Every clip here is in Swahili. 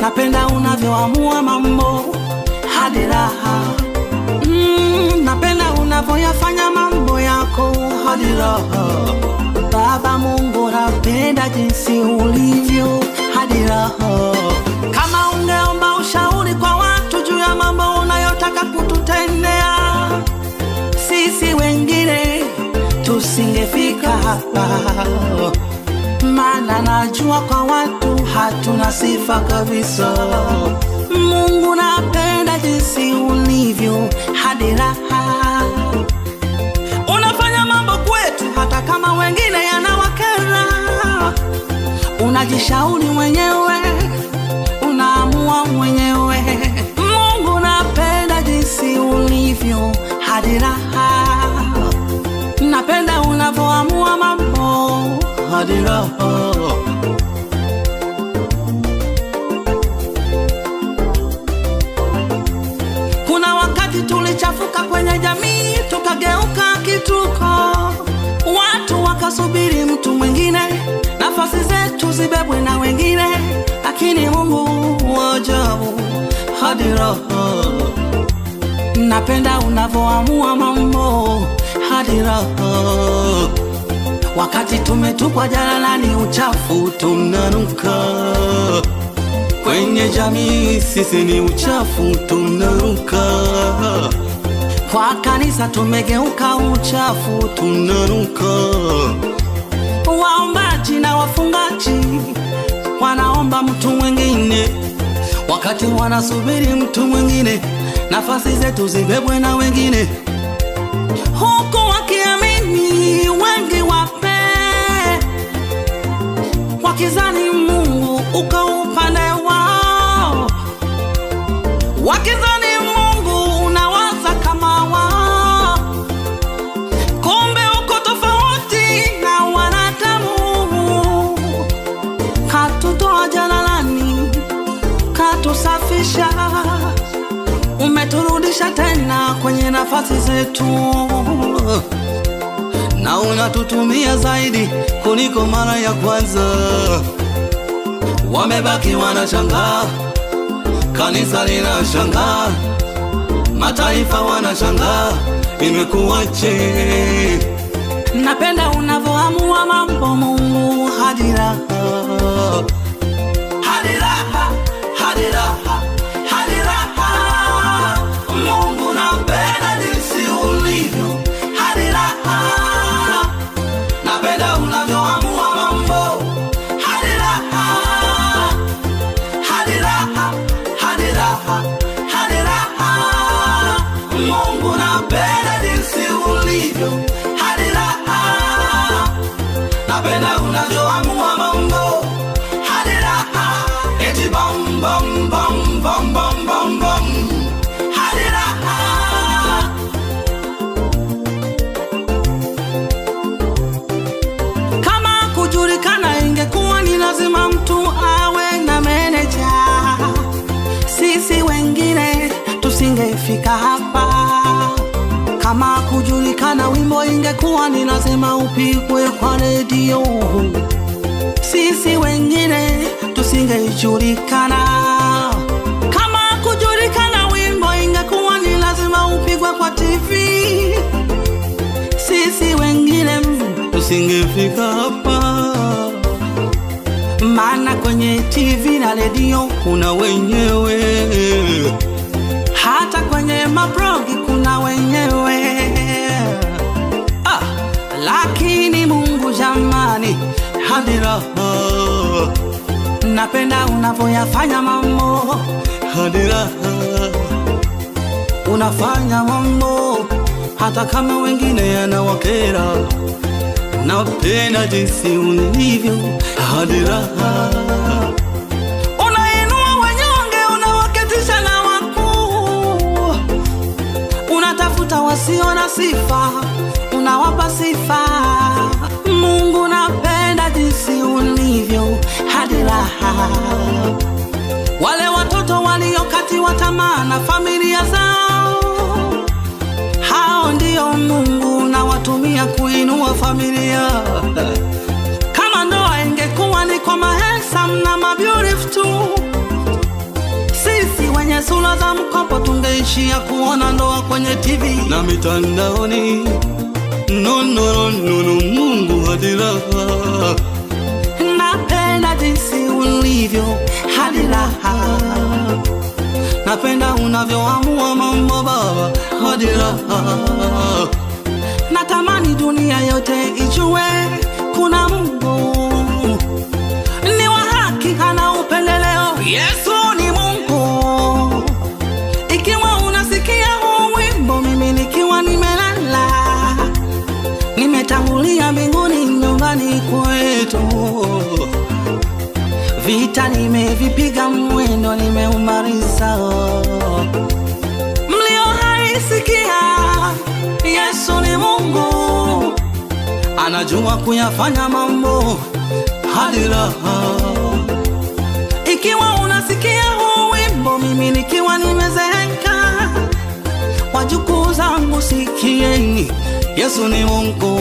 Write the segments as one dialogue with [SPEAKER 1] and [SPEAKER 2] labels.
[SPEAKER 1] napenda unavyoamua mambo hadi raha. Napenda unavyoyafanya mambo yako hadi raha. Baba Mungu, napenda jinsi ulivyo hadi raha. Kama ungeomba ushauri kwa watu juu ya mambo unayotaka kututendea sisi wengine, tusingefika hapa. Maana najua kwa watu hatuna sifa kabisa. Mungu, napenda jinsi ulivyo hadi raha. Unafanya mambo kwetu hata kama wengine yanawakera. Unajishauri mwenyewe, unaamua mwenyewe. Mungu, napenda jinsi ulivyo hadi raha. Napenda unavyoamua mambo hadi raha. Kuna wakati tulichafuka kwenye jamii, tukageuka kituko. Watu wakasubiri mtu mwingine, nafasi zetu zibebwe na wengine. Lakini Mungu wa ajabu hadi raha. Napenda unavyoamua mambo hadi raha. Wakati tumetupwa jalalani, uchafu tunanuka. Kwenye jamii sisi ni uchafu tunanuka. Kwa kanisa tumegeuka uchafu tunanuka. Waombaji na wafungaji wanaomba mtu mwingine, wakati wanasubiri mtu mwingine, nafasi zetu zibebwe na wengine. Huku wakiamini wengi wape, wakizani Mungu uko upande wao, wakizani Mungu unawaza kama wao. Kumbe uko tofauti na wanadamu. Katutoa jalalani, katusafisha, umeturudisha tena kwenye nafasi zetu, na unatutumia zaidi kuliko mara ya kwanza. Wamebaki wanashangaa, kanisa linashangaa, mataifa wanashangaa, imekuwaje? Napenda unavyoamua mambo Mungu hadi raha. Hadi raha, hadi raha, hadi raha. Mungu, napenda jinsi ulivyo hadi raha. Napenda unavyoamua mambo hadi raha. Hadi raha, hadi raha, hadi raha. Mungu, napenda jinsi ulivyo hadi raha. Napenda unavyoamua mambo hadi raha. Eti bam bam bam bam bam bam bam hadi raha. Kama kujulikana ingekuwa ni lazima mtu awe na meneja, sisi wengine tusingefika hapa. Kama kujulikana wimbo ingekuwa ni lazima upigwe kwa redio, sisi wengine tusingejulikana. Kama kujulikana wimbo ingekuwa ni lazima upigwe kwa TV, sisi wengine tusingefika hapa. Maana kwenye TV na redio kuna wenyewe, hata kwenye mablogi kuna wenyewe. Lakini Mungu jamani, hadi raha. Napenda unavyoyafanya mambo hadi raha. Unafanya mambo hata kama wengine yanawakera. Napenda jinsi ulivyo hadi raha. Unainua wanyonge, unawaketisha na wakuu. Unatafuta wasio na sifa, unawapa sifa. Mungu, napenda jinsi ulivyo hadi raha. Wale watoto waliokatiwa tamaa na familia zao, hao ndio Mungu nawatumia kuinua familia. Kama ndoa ingekuwa ni kwa mahesam na mabeautiful tu,
[SPEAKER 2] Zenye sura za mkopo tungeishia kuona ndoa kwenye TV na mitandaoni. No, no, no, no, no, Mungu hadi raha. Napenda jinsi ulivyo hadi raha. Napenda unavyoamua mambo baba hadi raha. Natamani dunia yote ijue kuna Mungu ni wa haki, hana upendeleo. Yesu ni Mungu. Ikiwa unasikia huu wimbo, mimi nikiwa nimelala, nimetangulia mbinguni nyumbani kwetu. Vita nimevipiga, mwendo nimeumaliza. Mlio haisikia, Yesu ni Mungu, anajua kuyafanya mambo hadi raha. Ikiwa unasikia huu wimbo, mimi nikiwa nimezeeka, wajukuu zangu sikieni, Yesu ni Mungu,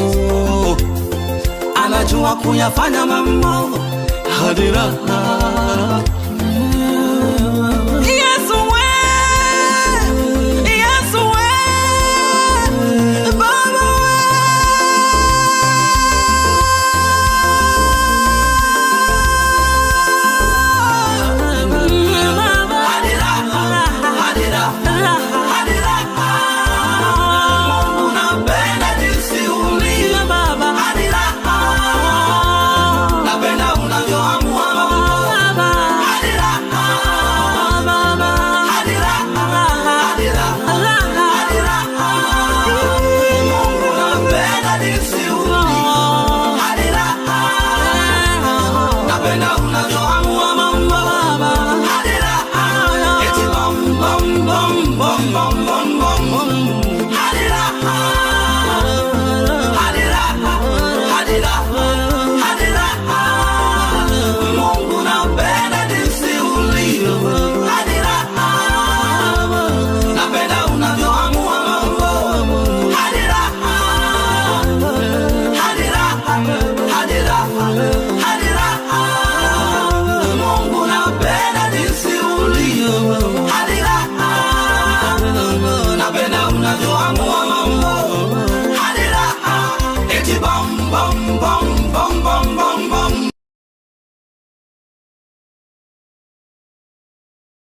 [SPEAKER 2] anajua kuyafanya mambo hadi raha.